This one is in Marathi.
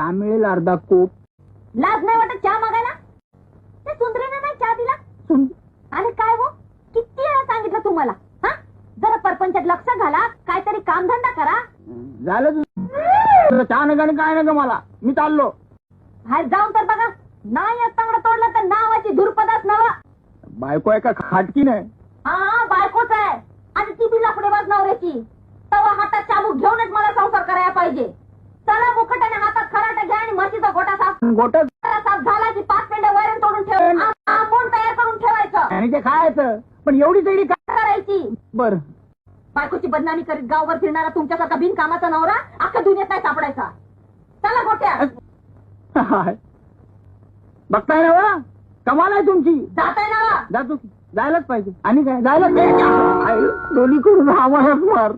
चहा मिळेल अर्धा कोप. लाज नाही वाटत चहा मागायला? त्या सुंदरीने नाही चहा दिला? आणि काय हो, किती वेळा सांगितलं तुम्हाला? हा, जरा परपंचात लक्ष घाला, काहीतरी कामधंदा करा. झालं तुझं चहा नका आणि काय नका मला, मी चाललो. हाय जाऊन तर बघा, नाही चांगलं तोडलं तर नावाची धुरपदाच नवा. बायको आहे का खाटकी नाही? हा बायकोच आहे, आणि ती बी लफडेबाज नवऱ्याची. तवा हातात चाबूक घेऊनच मला संसार करायला पाहिजे. चला मुखटाने हातात खराटा घ्या आणि म्हशीचा गोटा साफ. गोटा साफ झाला की 5 पेंड्या वैरण तोडून ठेव, आपण तयार करून ठेवायचं आणि ते खायचं. पण एवढी तेवढी काय करायची? बर, बायकोची बदनामी करीत गावभर फिरणारा तुमच्यासारखा बिनकामाचा नवरा अख्खा दुनियेत नाही सापडायचा. चला गोट्या. बघताय ना वा, कमाल आहे तुमची. जाताय ना? जातो, जायलाच पाहिजे. आणि काय जायलाच पाहिजे. दोन्ही करून आम्हालाच मार.